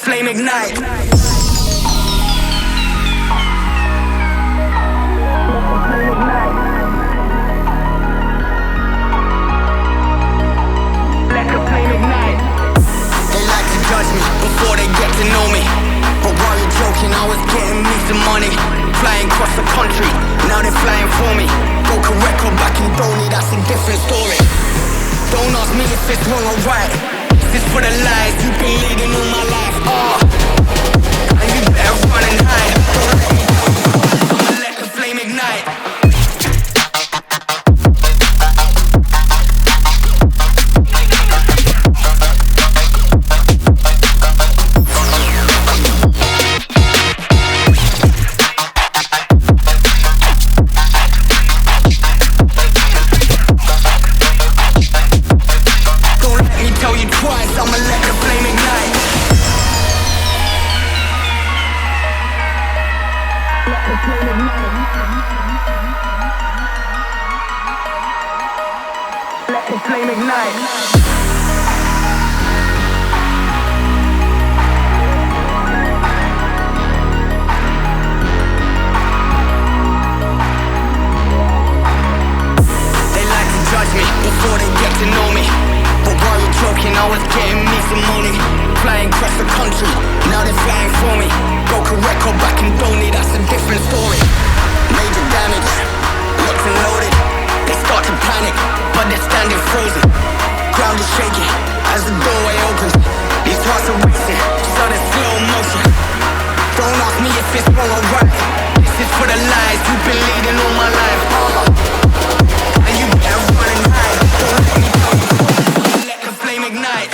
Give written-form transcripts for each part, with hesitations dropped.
flame ignite. Let the flame ignite. They like to judge me before they get to know me. But while you're joking, I was getting me some money. Flying across the country, now they're flying for me. Broke a record back in Donny, that's a different story. Don't ask me if it's wrong or right. This is for the lies you've been leading all my life. And you better run and hide. I'ma let the flame ignite. Let the flame ignite. Before they get to know me. But while you're joking, I was getting me some money. Flying across the country, now they're flying for me. Broke a record back in Donny, that's a different story. Major damage, locked and loaded. They start to panic, but they're standing frozen. Ground is shaking as the doorway opens. These hearts are racing, sudden slow motion. Don't ask me if it's wrong or right. This is for the lies you've been leading all my life. And you better run and hide. Don't let me know. Let the flame ignite.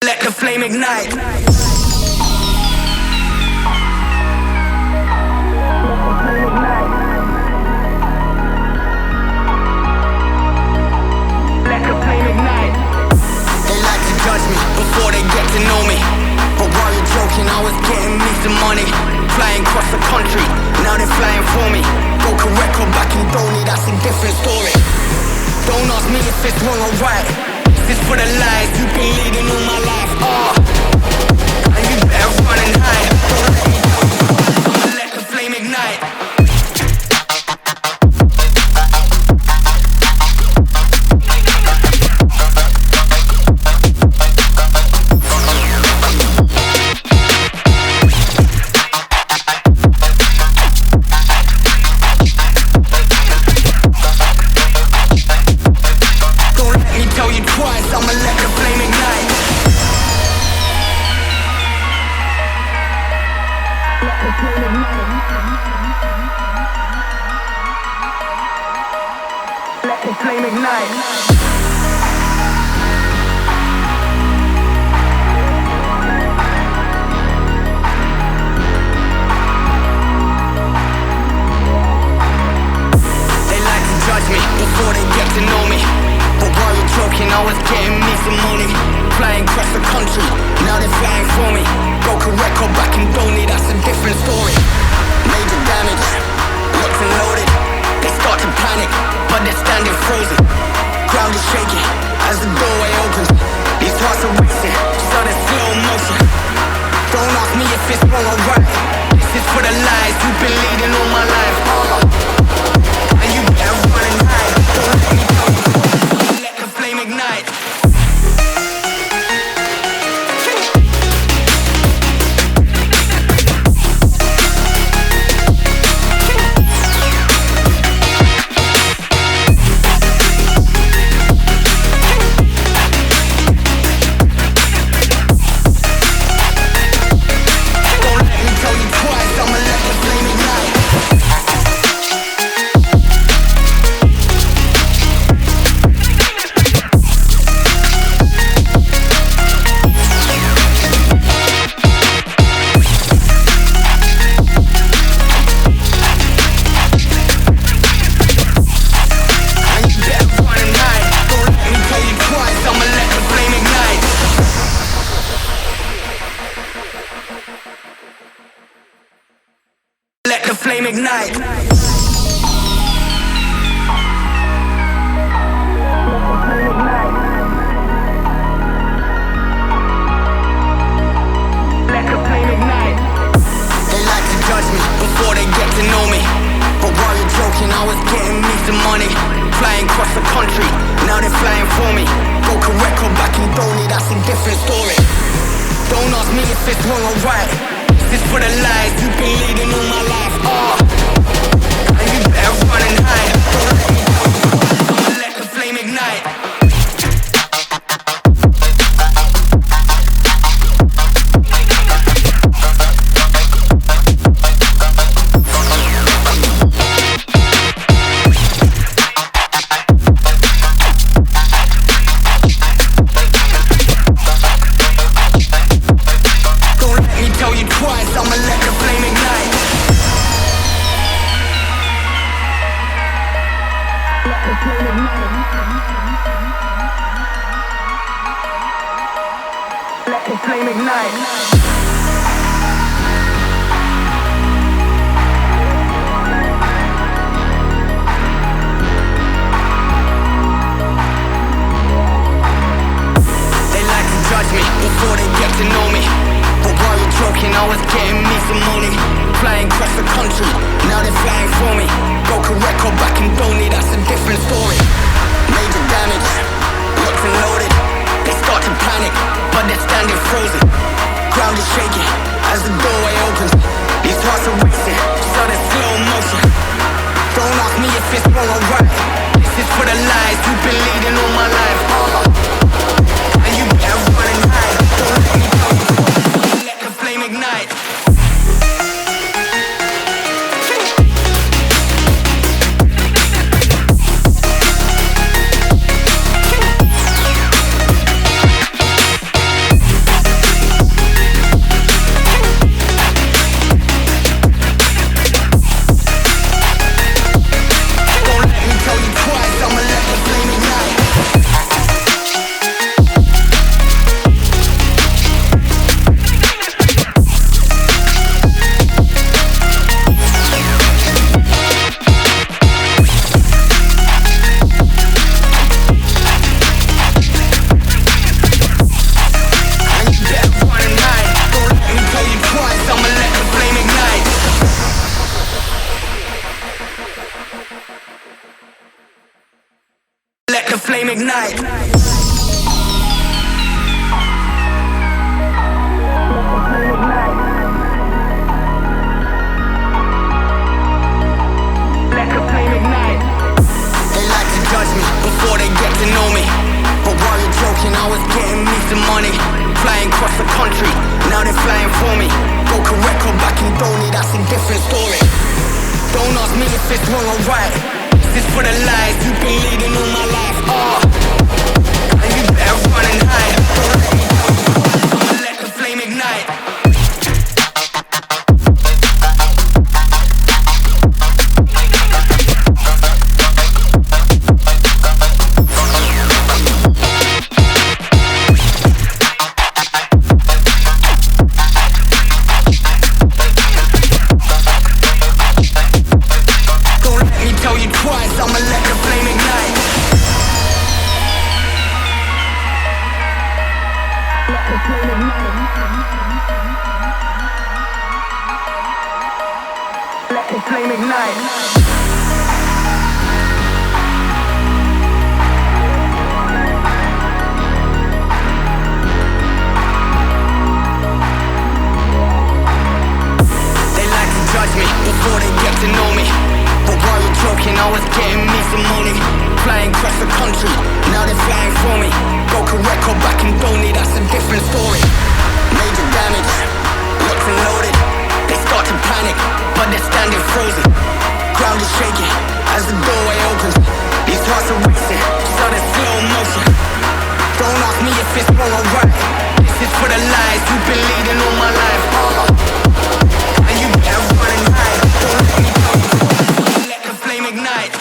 Let the flame ignite. Let the flame ignite. They like to judge me before they get to know me. But while you're joking, I was getting me some money. Flying across the country, now they're flying for me. Broke a record back in Donny, that's a different story. Don't ask me if it's wrong or right. This is for the lies you've been leading all my life. And you better run and hide. Don't let me know. Let the flame ignite. I'ma let the flame ignite. Let the flame ignite. Let the flame ignite. They like to judge me before they get to know me. But while you're joking, I was getting me some money. Flying across the country, now they're flying for me. Broke a record back in Donny, that's a different story. Major damage, locked and loaded. They start to panic, but they're standing frozen. Ground is shaking as the doorway opens. These hearts are racing, sudden slow motion. Don't ask me if it's wrong or right. This is for the lies you've been leading all my life. And you better run and hide. Don't let me know. Let the flame ignite. country, now they're flying for me. Broke a record back in Donny, that's a different story. Don't ask me if it's wrong or right. This for the lies you've been leading all my life. And you better run and hide. Don't let the flame ignite. Flame ignite. Before they get to know me, but while you're joking, I was getting me some money. Flying across the country, now they're flying for me. Broke a record back in Donny, that's a different story. Major damage, locked and loaded. They start to panic, but they're standing frozen. Ground is shaking as the doorway opens. These hearts are racing, sudden slow motion. Don't ask me if it's wrong or right. This is for the lies you've been leading all my life. And you better run and hide. Don't let me go. Let the flame ignite. Let the flame ignite. Let the flame ignite. They like to judge me before they get to know me. But while you're joking, I was getting me some money. Flying across the country, now they're flying for me. Broke a record back in Donny, that's a different story. Don't ask me if it's wrong or right. This is for the lies you've been leading all my life. And you better run and hide. Don't let the flame ignite. I'ma let the flame ignite. Let the flame ignite. Let the flame ignite. Before they get to know me, but while you're joking, I was getting me some money. Flying across the country, now they're flying for me. Broke a record back in Donny, that's a different story. Major damage, locked and loaded. They start to panic, but they're standing frozen. Ground is shaking as the doorway opens. These hearts are racing, sudden slow motion. Don't ask me if it's wrong or right. This is for the lies you've been leading all my life. And you better run and hide. Don't let me go. Let the flame ignite.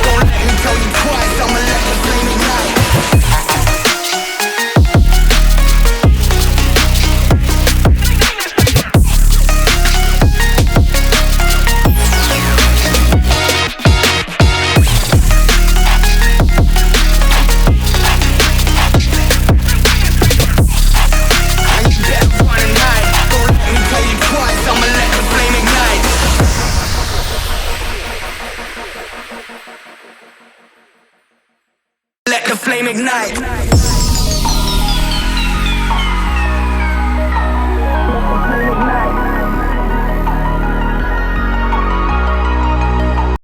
Don't let me tell you twice, I'ma let the flame ignite. flame ignite.